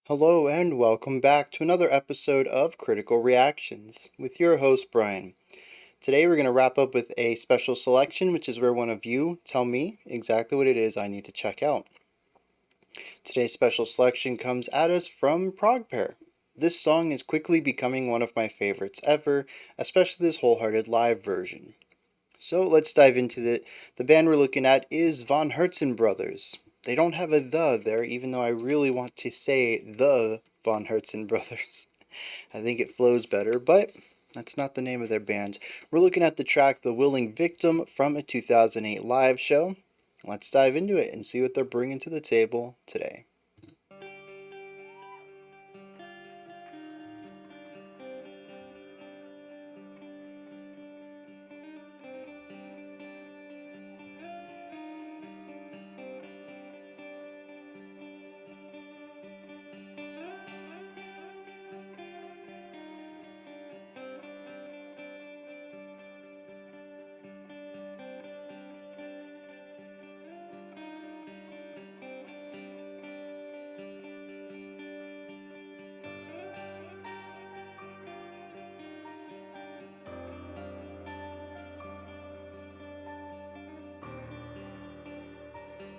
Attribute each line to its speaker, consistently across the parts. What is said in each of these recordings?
Speaker 1: Hello and welcome back to another episode of Critical Reactions with your host Bryan. Today we're going to wrap up with a special selection, which is where one of you tell me exactly what it is I need to check out. Today's special selection comes at us from Prog Pair. This song is quickly becoming one of my favorites ever, especially this wholehearted live version. So let's dive into it. The band we're looking at is Von Hertzen Brothers. They don't have a "the" there, even though I really want to say the Von Hertzen Brothers. I think it flows better, but that's not the name of their band. We're looking at the track The Willing Victim from a 2008 live show. Let's dive into it and see what they're bringing to the table today.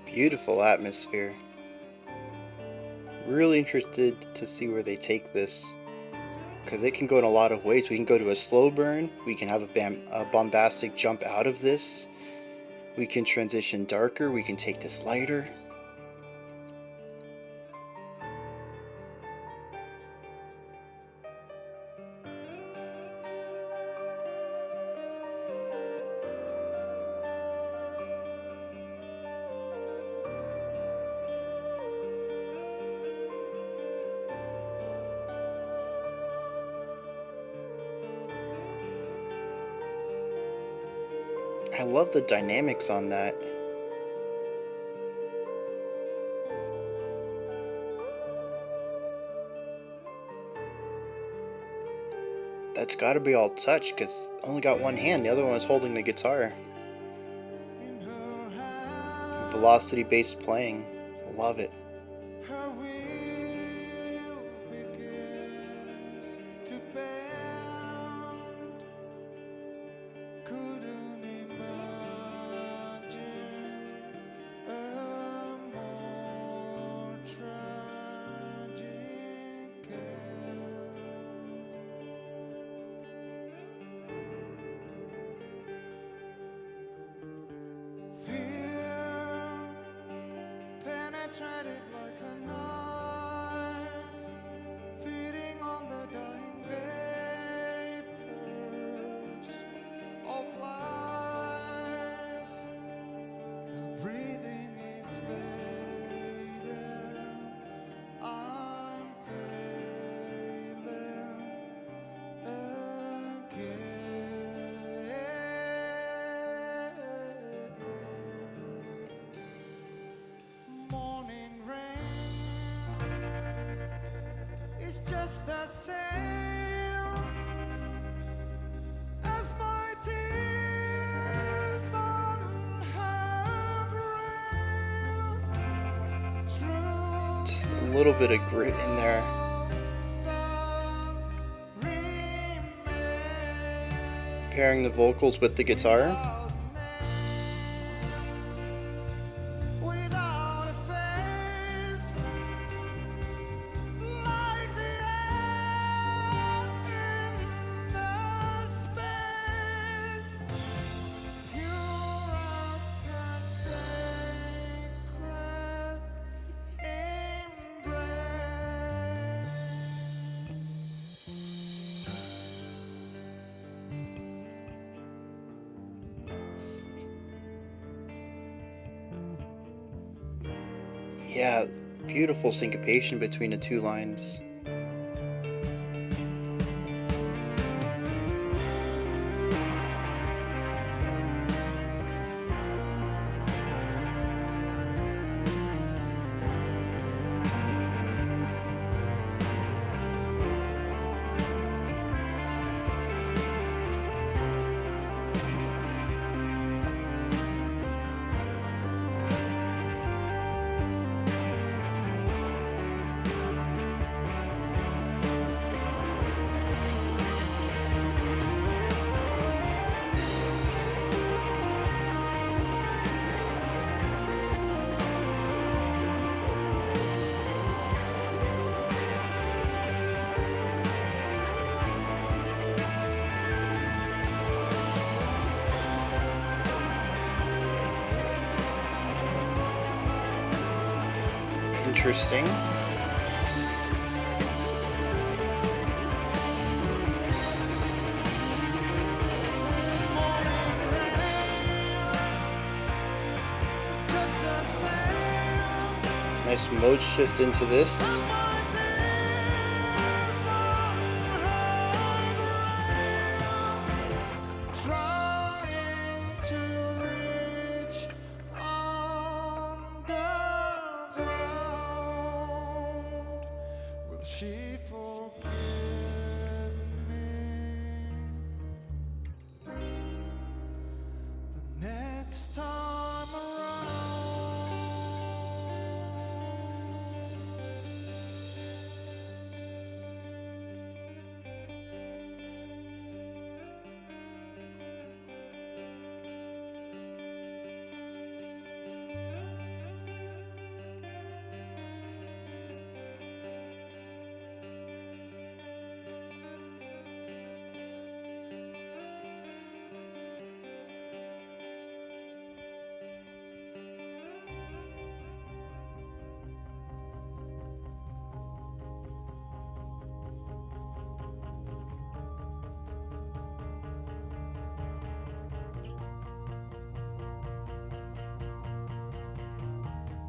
Speaker 1: Beautiful atmosphere. Really interested to see where they take this, because it can go in a lot of ways. We can go to a slow burn, we can have a bombastic jump out of this, we can transition darker, we can take this lighter. I love the dynamics on that. That's gotta be all touch, because I only got one hand, the other one is holding the guitar. Velocity based playing. Love it.
Speaker 2: Penetrated like a knife, feeding on the dying vapors of life. Her breathing is fading, I'm failing again. Morning rain is just the same as my tears on her grave.
Speaker 1: Just a little bit of grit in there. Pairing the vocals with the guitar.
Speaker 2: Without a face, like the air in the space, pure as her sacred
Speaker 1: Yeah, beautiful syncopation between the two lines. Interesting. Nice mode shift into this.
Speaker 2: She forgive me the next time around?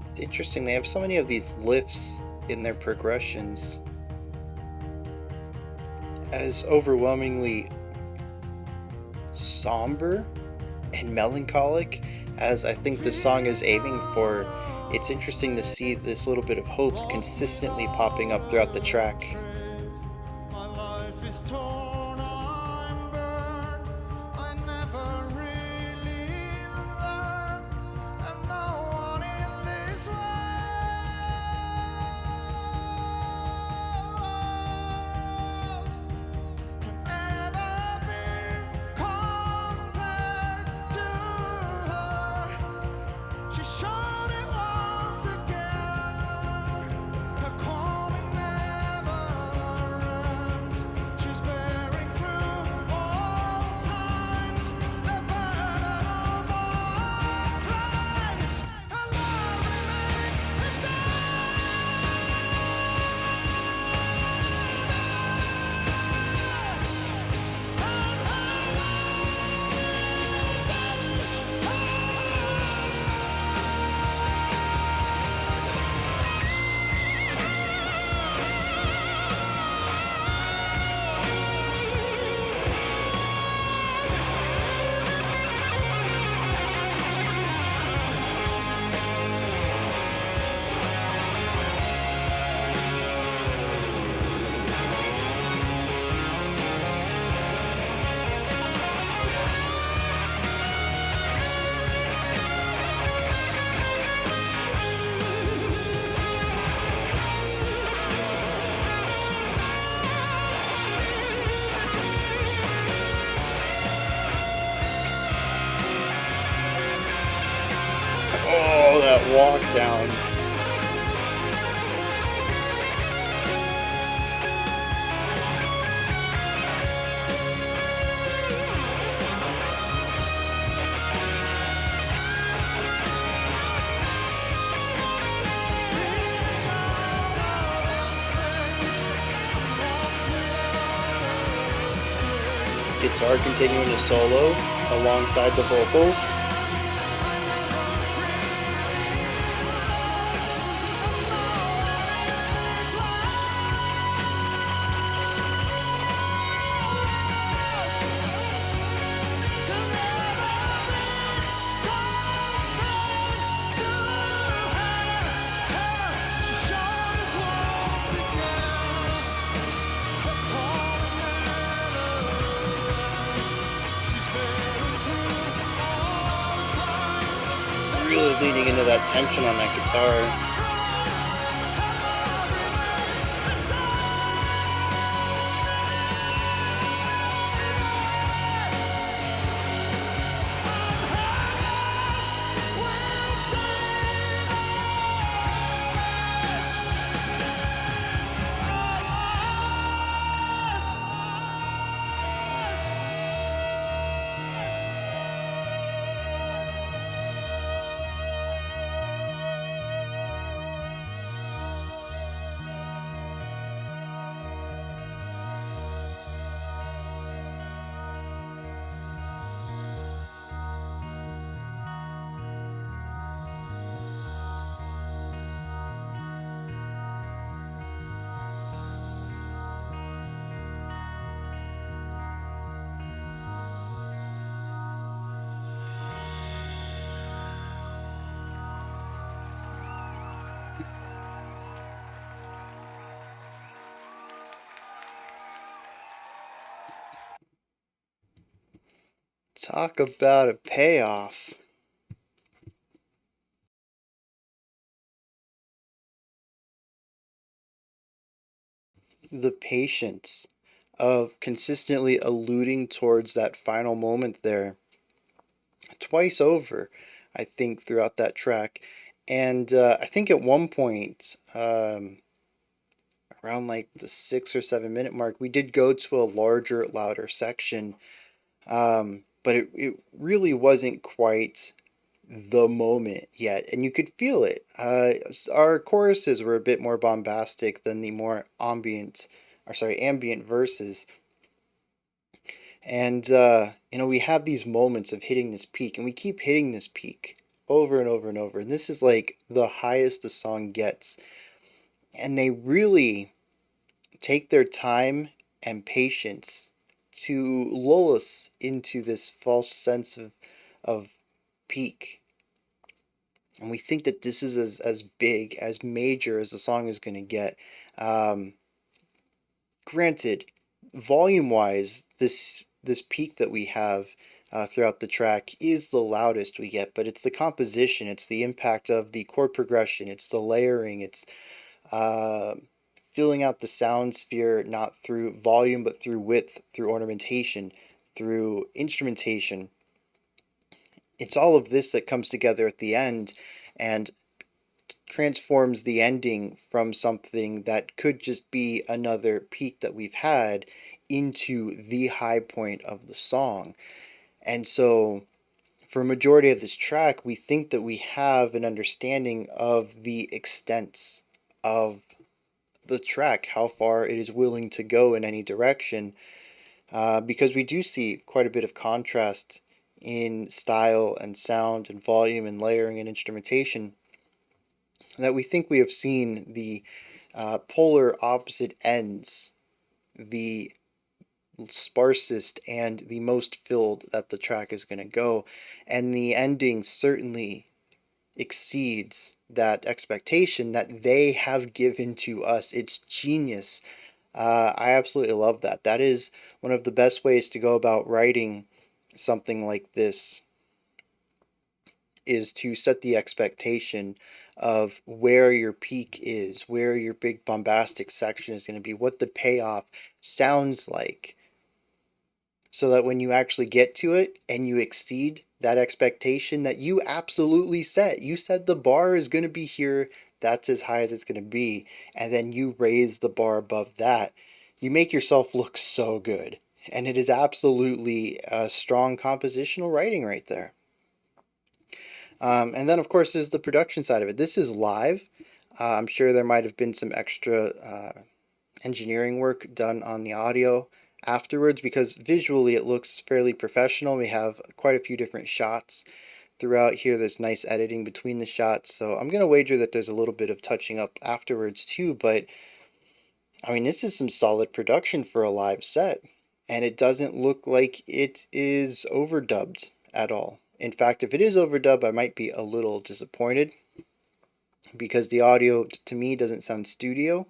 Speaker 1: It's interesting, they have so many of these lifts in their progressions, as overwhelmingly somber and melancholic as I think the song is aiming for. It's interesting to see this little bit of hope consistently popping up throughout the track.
Speaker 2: My life is torn, I'm burned. I never really learned, and no one in this world can ever be compared to her. She showed it once again. Her calling never ends. She's bearing through all times the burden of our crimes. Her love remains the same.
Speaker 1: Oh, that walk down. Guitar continuing to solo alongside the vocals. Really leaning into that tension on that guitar. Talk about a payoff. The patience of consistently alluding towards that final moment there twice over, I think, throughout that track. And I think at one point, around like the 6 or 7 minute mark, we did go to a larger, louder section. But it really wasn't quite the moment yet, and you could feel it. Our choruses were a bit more bombastic than the more ambient verses. And we have these moments of hitting this peak, and we keep hitting this peak over and over and over. And this is like the highest the song gets. And they really take their time and patience to lull us into this false sense of peak. And we think that this is as big, as major as the song is going to get. Um, Granted, volume wise, this peak that we have throughout the track is the loudest we get, but it's the composition, it's the impact of the chord progression, it's the layering, it's uh, filling out the sound sphere not through volume but through width, through ornamentation, through instrumentation. It's all of this that comes together at the end and transforms the ending from something that could just be another peak that we've had into the high point of the song. And so, for a majority of this track, we think that we have an understanding of the extents of the track, how far it is willing to go in any direction, because we do see quite a bit of contrast in style and sound and volume and layering and instrumentation, that we think we have seen the polar opposite ends, the sparsest and the most filled that the track is going to go. And the ending certainly exceeds that expectation that they have given to us. It's genius. I absolutely love that. That is one of the best ways to go about writing something like this, is to set the expectation of where your peak is, where your big bombastic section is going to be, what the payoff sounds like, so that when you actually get to it and you exceed that expectation that you absolutely set, you said the bar is going to be here, that's as high as it's going to be, and then you raise the bar above that, you make yourself look so good. And it is absolutely a strong compositional writing right there. And then, of course, there's the production side of it. This is live. I'm sure there might have been some extra engineering work done on the audio afterwards, because visually it looks fairly professional. We have quite a few different shots throughout here. There's nice editing between the shots. So I'm going to wager that there's a little bit of touching up afterwards too. But I mean, this is some solid production for a live set. And it doesn't look like it is overdubbed at all. In fact, if it is overdubbed, I might be a little disappointed, because the audio to me doesn't sound studio.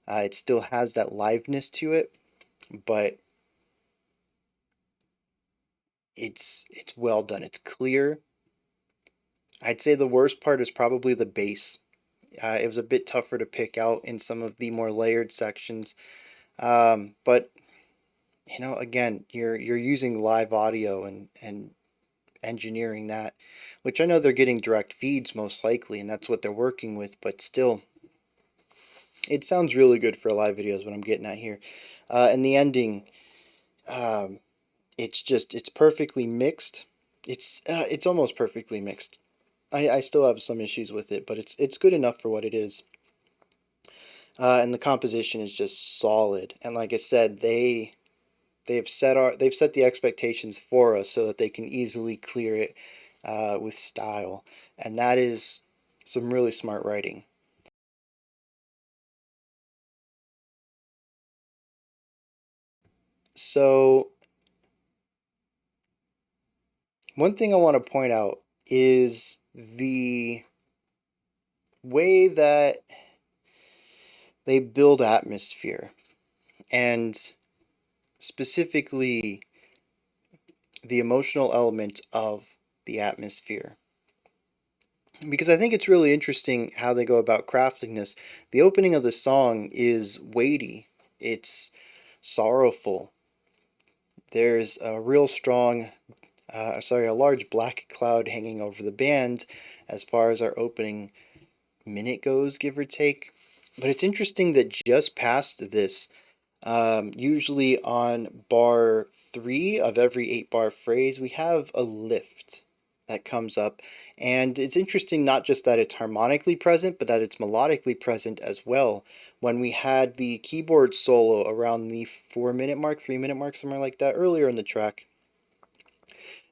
Speaker 1: It still has that liveness to it, but it's well done. It's clear. I'd say the worst part is probably the bass. It was a bit tougher to pick out in some of the more layered sections, but again, you're using live audio and engineering that, which I know they're getting direct feeds most likely, and that's what they're working with, but still, it sounds really good for live videos, what I'm getting at here. And the ending, um, it's perfectly mixed. It's almost perfectly mixed. I still have some issues with it, but it's good enough for what it is. And the composition is just solid. And like I said, they've set the expectations for us so that they can easily clear it with style, and that is some really smart writing. So one thing I want to point out is the way that they build atmosphere, and specifically the emotional element of the atmosphere. Because I think it's really interesting how they go about crafting this. The opening of the song is weighty, it's sorrowful. There's a real strong, a large black cloud hanging over the band as far as our opening minute goes, give or take. But it's interesting that just past this, usually on bar 3 of every 8 bar phrase, we have a lift that comes up. And it's interesting not just that it's harmonically present, but that it's melodically present as well. When we had the keyboard solo around the 4 minute mark, 3 minute mark, somewhere like that earlier in the track,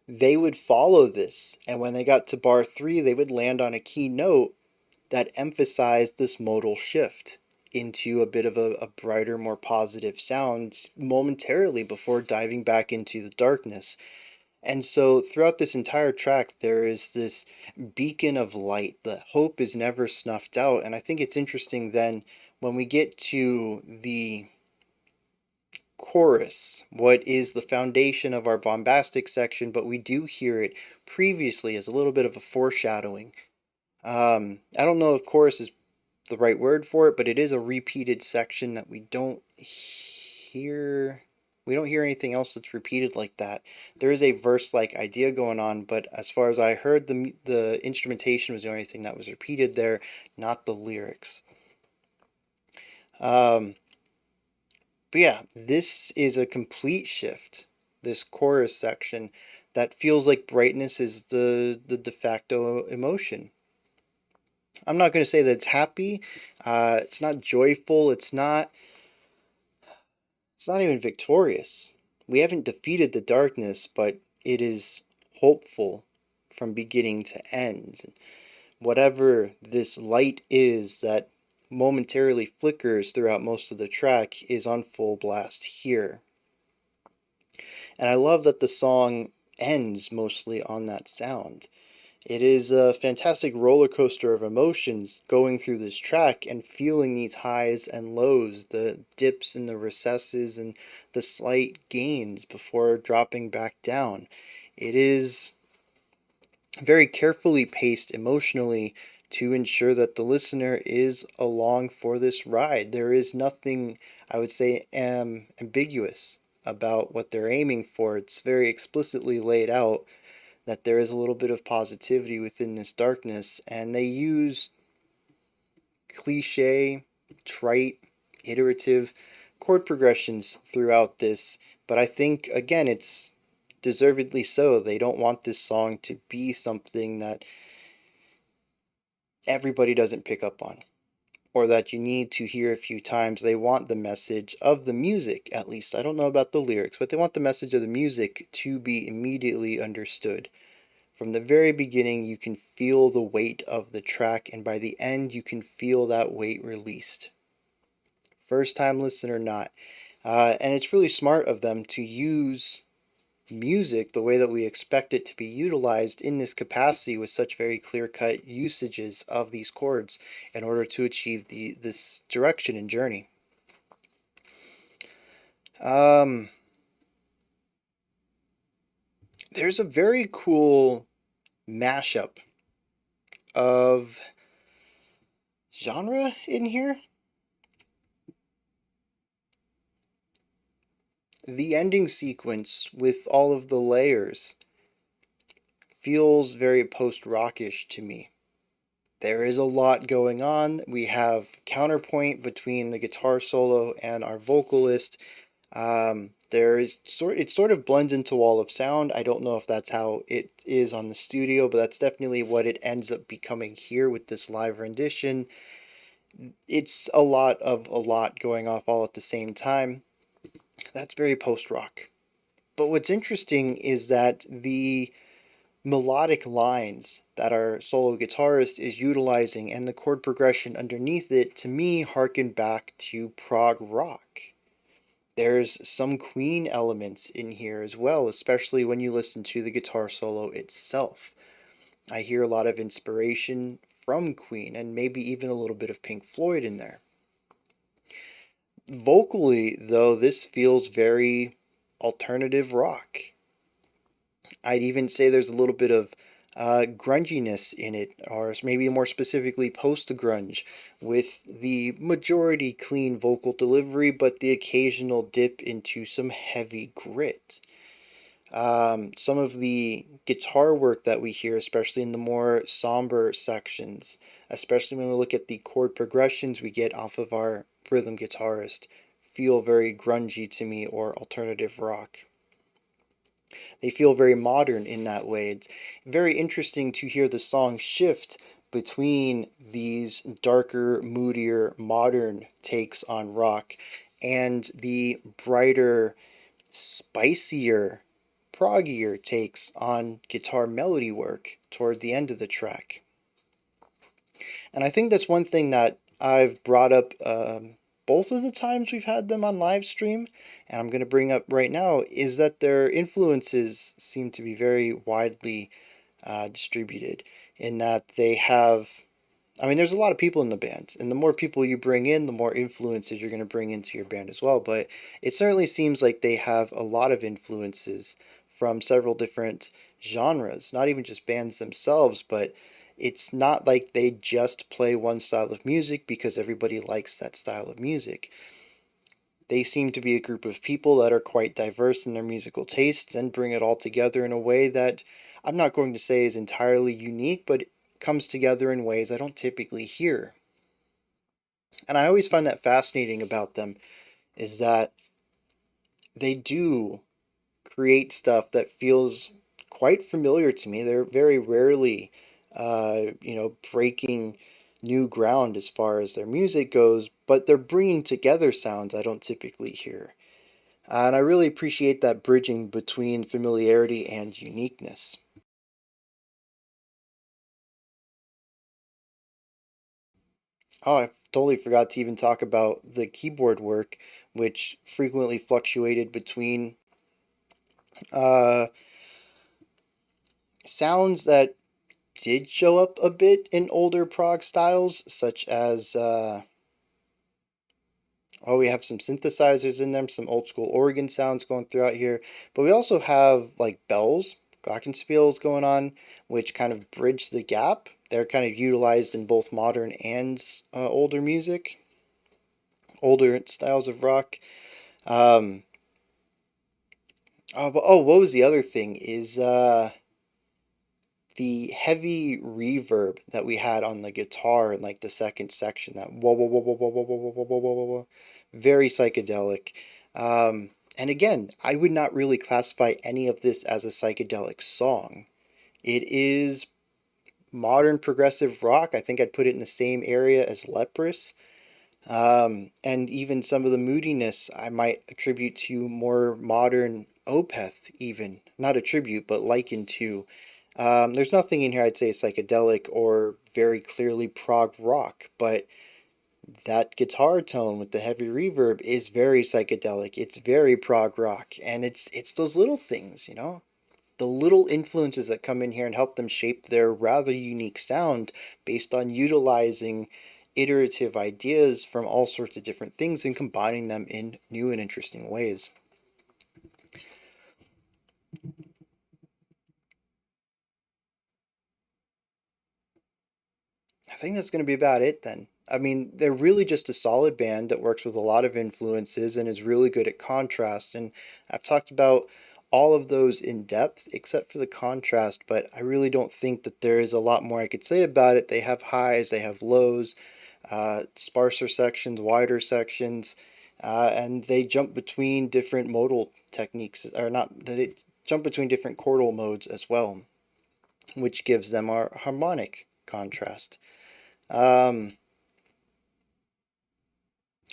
Speaker 1: they would follow this. And when they got to bar 3, they would land on a key note that emphasized this modal shift into a bit of a brighter, more positive sound momentarily before diving back into the darkness. And so throughout this entire track, there is this beacon of light. The hope is never snuffed out. And I think it's interesting then when we get to the chorus, what is the foundation of our bombastic section, but we do hear it previously as a little bit of a foreshadowing. I don't know if chorus is the right word for it, but it is a repeated section that we don't hear. We don't hear anything else that's repeated like that. There is a verse-like idea going on, but as far as I heard, the instrumentation was the only thing that was repeated there, not the lyrics. Um, but yeah, this is a complete shift. This chorus section that feels like brightness is the de facto emotion. I'm not going to say that it's happy. It's not joyful. It's not even victorious. We haven't defeated the darkness, but it is hopeful from beginning to end. Whatever this light is that momentarily flickers throughout most of the track is on full blast here. And I love that the song ends mostly on that sound. It is a fantastic roller coaster of emotions going through this track and feeling these highs and lows, the dips and the recesses and the slight gains before dropping back down. It is very carefully paced emotionally to ensure that the listener is along for this ride. There is nothing, I would say, ambiguous about what they're aiming for. It's very explicitly laid out that there is a little bit of positivity within this darkness, and they use cliche, trite, iterative chord progressions throughout this, but I think, again, it's deservedly so. They don't want this song to be something that everybody doesn't pick up on or that you need to hear a few times. They want the message of the music, at least. I don't know about the lyrics, but they want the message of the music to be immediately understood. From the very beginning, you can feel the weight of the track, and by the end, you can feel that weight released. First time listen or not. And it's really smart of them to use music the way that we expect it to be utilized in this capacity with such very clear-cut usages of these chords in order to achieve this direction and journey. There's a very cool mashup of genre in here. The ending sequence with all of the layers feels very post-rockish to me. There is a lot going on. We have counterpoint between the guitar solo and our vocalist. It sort of blends into wall of sound. I don't know if that's how it is on the studio, but that's definitely what it ends up becoming here with this live rendition. It's a lot going off all at the same time. That's very post-rock. But what's interesting is that the melodic lines that our solo guitarist is utilizing and the chord progression underneath it, to me, harken back to prog rock. There's some Queen elements in here as well, especially when you listen to the guitar solo itself. I hear a lot of inspiration from Queen and maybe even a little bit of Pink Floyd in there. Vocally, though, this feels very alternative rock. I'd even say there's a little bit of grunginess in it, or maybe more specifically post-grunge, with the majority clean vocal delivery, but the occasional dip into some heavy grit. Some of the guitar work that we hear, especially in the more somber sections, especially when we look at the chord progressions we get off of our rhythm guitarist, feel very grungy to me, or alternative rock. They feel very modern in that way. It's very interesting to hear the song shift between these darker, moodier, modern takes on rock and the brighter, spicier, proggier takes on guitar melody work toward the end of the track. And I think that's one thing that I've brought up both of the times we've had them on live stream, and I'm going to bring up right now, is that their influences seem to be very widely distributed, in that they have, I mean, there's a lot of people in the band, and the more people you bring in, the more influences you're going to bring into your band as well. But it certainly seems like they have a lot of influences from several different genres, not even just bands themselves, but it's not like they just play one style of music because everybody likes that style of music. They seem to be a group of people that are quite diverse in their musical tastes and bring it all together in a way that I'm not going to say is entirely unique, but comes together in ways I don't typically hear. And I always find that fascinating about them, is that they do create stuff that feels quite familiar to me. They're very rarely, breaking new ground as far as their music goes, but they're bringing together sounds I don't typically hear. And I really appreciate that bridging between familiarity and uniqueness. Oh, I totally forgot to even talk about the keyboard work, which frequently fluctuated between uh, sounds that did show up a bit in older prog styles, such as, we have some synthesizers in them, some old school organ sounds going throughout here, but we also have like bells, glockenspiels going on, which kind of bridge the gap. They're kind of utilized in both modern and older music, older styles of rock. Um, what was the other thing? Is the heavy reverb that we had on the guitar in like the second section, that whoa whoa whoa whoa whoa whoa whoa whoa whoa whoa whoa whoa, very psychedelic. And again, I would not really classify any of this as a psychedelic song. It is modern progressive rock. I think I'd put it in the same area as Leprous. And even some of the moodiness I might attribute to more modern Opeth, even. Not attribute, but liken to. There's nothing in here I'd say psychedelic or very clearly prog rock, but that guitar tone with the heavy reverb is very psychedelic. It's very prog rock, and it's those little things, the little influences that come in here and help them shape their rather unique sound based on utilizing iterative ideas from all sorts of different things and combining them in new and interesting ways. I think that's going to be about it then. I mean, they're really just a solid band that works with a lot of influences and is really good at contrast. And I've talked about all of those in depth except for the contrast, but I really don't think that there is a lot more I could say about it. They have highs, they have lows, sparser sections, wider sections, and they jump between different modal techniques, or not, they jump between different chordal modes as well, which gives them our harmonic contrast. Um,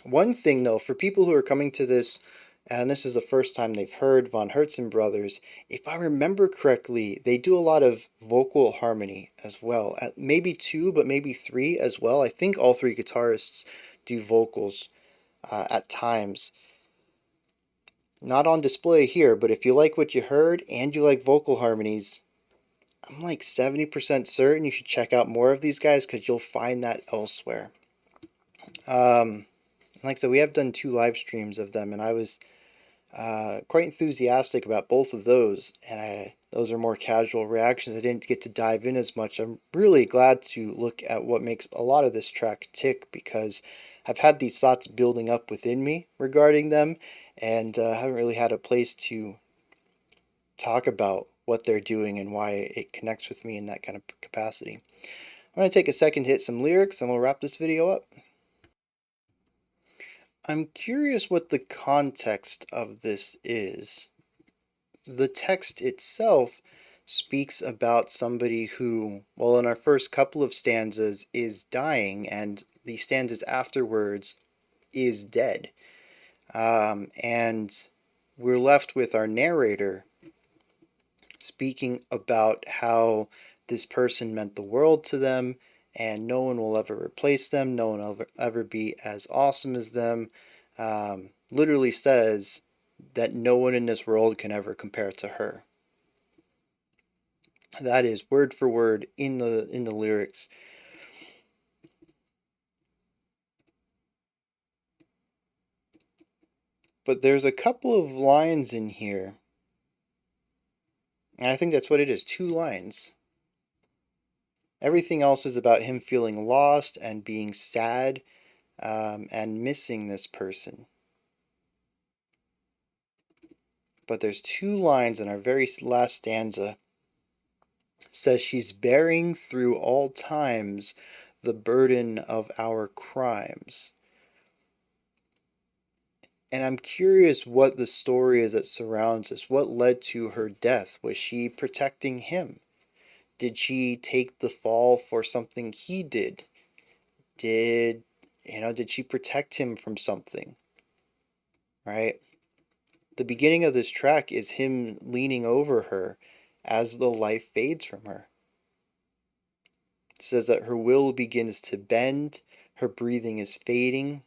Speaker 1: One thing though, for people who are coming to this, and this is the first time they've heard Von Hertzen brothers, if I remember correctly, they do a lot of vocal harmony as well. At maybe two, but maybe three as well. I think all three guitarists do vocals at times. Not on display here, but if you like what you heard and you like vocal harmonies, I'm like 70% certain you should check out more of these guys because you'll find that elsewhere. Like I said, we have done two live streams of them, and I was quite enthusiastic about both of those. And those are more casual reactions. I didn't get to dive in as much. I'm really glad to look at what makes a lot of this track tick, because I've had these thoughts building up within me regarding them, and haven't really had a place to talk about what they're doing and why it connects with me in that kind of capacity. I'm going to take a second to hit some lyrics and we'll wrap this video up. I'm curious what the context of this is. The text itself speaks about somebody who, well, in our first couple of stanzas, is dying, and the stanzas afterwards is dead. And we're left with our narrator speaking about how this person meant the world to them, and no one will ever replace them, no one will ever be as awesome as them. Literally says that no one in this world can ever compare to her. That is word for word in the lyrics. But there's a couple of lines in here, and I think that's what it is, 2 lines. Everything else is about him feeling lost and being sad, and missing this person. But there's 2 lines in our very last stanza. Says she's bearing through all times the burden of our crimes. And I'm curious what the story is that surrounds this. What led to her death? Was she protecting him? Did she take the fall for something he did? Did she protect him from something? Right? The beginning of this track is him leaning over her as the life fades from her. It says that her will begins to bend, her breathing is fading,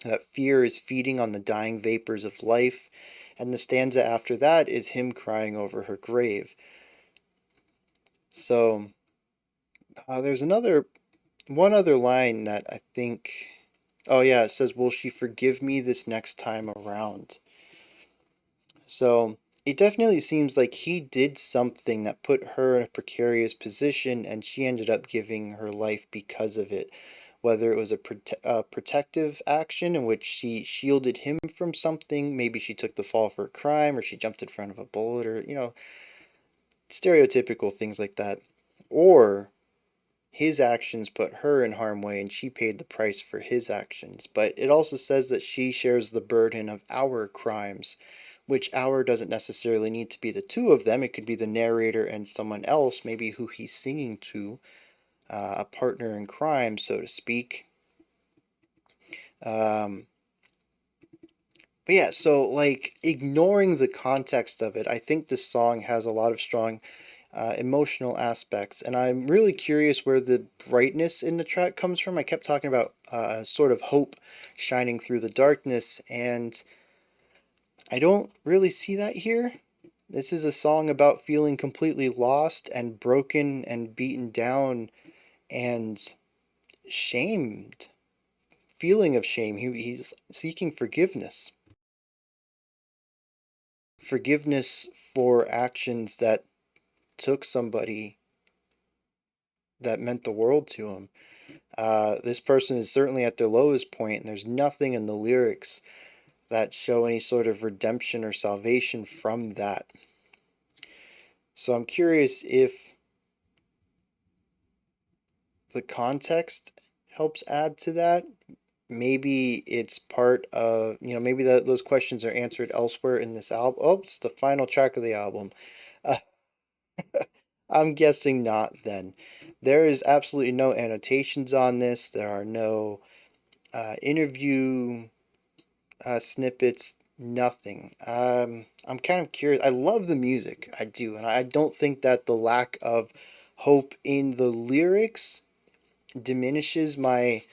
Speaker 1: that fear is feeding on the dying vapors of life, and the stanza after that is him crying over her grave. So there's one other line that I think, oh yeah, it says, will she forgive me this next time around? So it definitely seems like he did something that put her in a precarious position, and she ended up giving her life because of it. Whether it was a protective action in which she shielded him from something, maybe she took the fall for a crime, or she jumped in front of a bullet, or, stereotypical things like that. Or his actions put her in harm's way and she paid the price for his actions. But it also says that she shares the burden of our crimes, which our doesn't necessarily need to be the two of them. It could be the narrator and someone else, maybe who he's singing to, a partner in crime, so to speak. But yeah, so like ignoring the context of it, I think this song has a lot of strong emotional aspects, and I'm really curious where the brightness in the track comes from. I kept talking about sort of hope shining through the darkness, and I don't really see that here. This is a song about feeling completely lost and broken and beaten down and shamed, feeling of shame. He's seeking forgiveness. Forgiveness for actions that took somebody that meant the world to him. This person is certainly at their lowest point, and there's nothing in the lyrics that show any sort of redemption or salvation from that. So I'm curious if the context helps add to that. Maybe it's part of, maybe those questions are answered elsewhere in this album. Oh, it's the final track of the album. Uh, I'm guessing not then. There is absolutely no annotations on this. There are no interview snippets, nothing. I'm kind of curious. I love the music, I do, and I don't think that the lack of hope in the lyrics diminishes my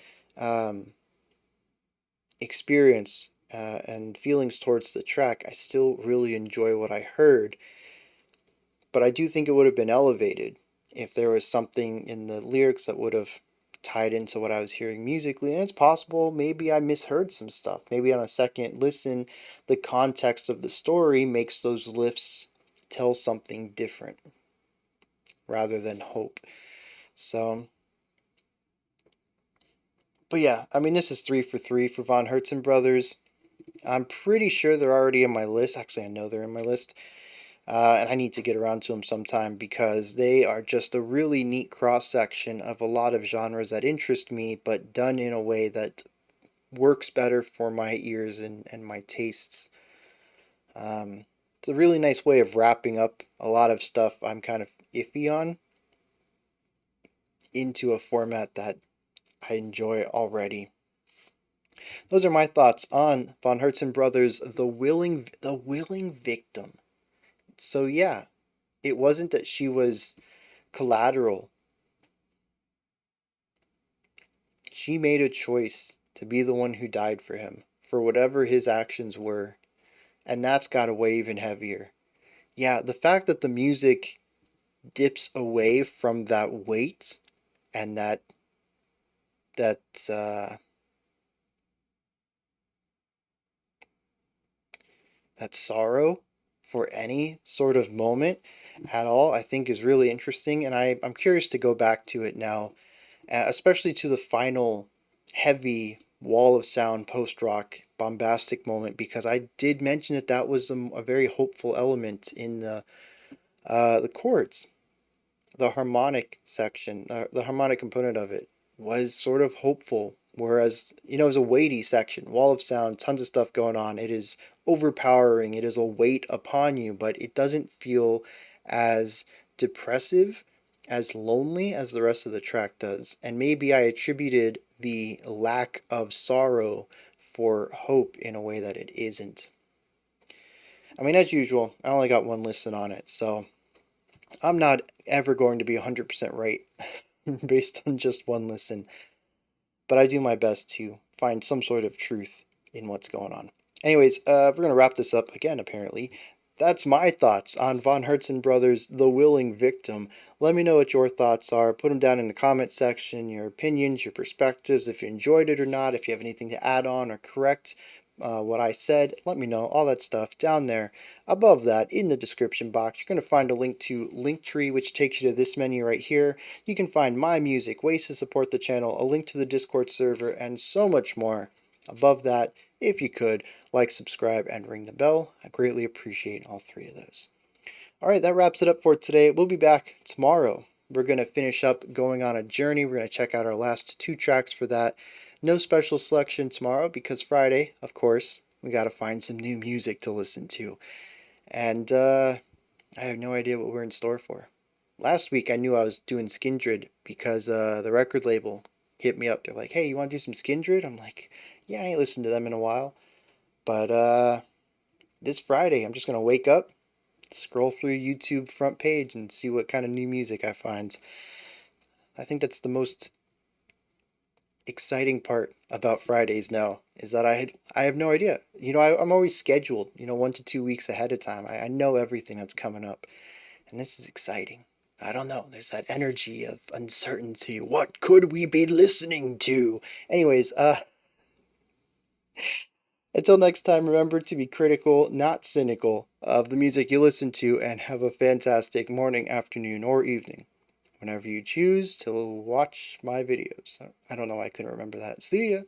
Speaker 1: experience and feelings towards the track. I still really enjoy what I heard, but I do think it would have been elevated if there was something in the lyrics that would have tied into what I was hearing musically. And it's possible maybe I misheard some stuff. Maybe on a second listen, the context of the story makes those lifts tell something different rather than hope. So, but yeah, I mean, this is 3 for 3 for Von Hertzen brothers. I'm pretty sure they're already in my list. Actually, I know they're in my list. And I need to get around to them sometime because they are just a really neat cross section of a lot of genres that interest me, but done in a way that works better for my ears and my tastes. It's a really nice way of wrapping up a lot of stuff I'm kind of iffy on into a format that I enjoy already. Those are my thoughts on Von Hertzen Brothers' The Willing Victim. So yeah, it wasn't that she was collateral. She made a choice to be the one who died for him, for whatever his actions were, and that's got to weigh even heavier. Yeah, the fact that the music dips away from that weight and that uh, that sorrow for any sort of moment at all, I think is really interesting, and I'm curious to go back to it now, especially to the final heavy wall of sound post rock bombastic moment, because I did mention that that was a very hopeful element in the chords. The harmonic section, the harmonic component of it was sort of hopeful. Whereas, it was a weighty section, wall of sound, tons of stuff going on. It is overpowering, it is a weight upon you, but it doesn't feel as depressive, as lonely as the rest of the track does. And maybe I attributed the lack of sorrow for hope in a way that it isn't. I mean, as usual, I only got one listen on it, so I'm not ever going to be 100% right based on just one listen, but I do my best to find some sort of truth in what's going on. Anyways, we're going to wrap this up again, apparently. That's my thoughts on Von Hertzen Brothers' The Willing Victim. Let me know what your thoughts are. Put them down in the comment section, your opinions, your perspectives, if you enjoyed it or not, if you have anything to add on or correct what I said, let me know. All that stuff down there. Above that, in the description box, you're going to find a link to Linktree, which takes you to this menu right here. You can find my music, ways to support the channel, a link to the Discord server, and so much more. Above that, if you could, like, subscribe, and ring the bell. I greatly appreciate all three of those. All right, that wraps it up for today. We'll be back tomorrow. We're going to finish up going on a journey. We're going to check out our last 2 tracks for that. No special selection tomorrow because Friday, of course, we got to find some new music to listen to. And I have no idea what we're in store for. Last week I knew I was doing Skindred because the record label hit me up. They're like, hey, you want to do some Skindred? I'm like, yeah, I ain't listened to them in a while. But this Friday, I'm just going to wake up, scroll through YouTube front page, and see what kind of new music I find. I think that's the most exciting part about Fridays now is that I have no idea. I'm always scheduled, 1 to 2 weeks ahead of time. I know everything that's coming up, and this is exciting. I don't know. There's that energy of uncertainty. What could we be listening to? Anyways, until next time, remember to be critical, not cynical, of the music you listen to, and have a fantastic morning, afternoon, or evening whenever you choose to watch my videos. I don't know why I couldn't remember that. See ya!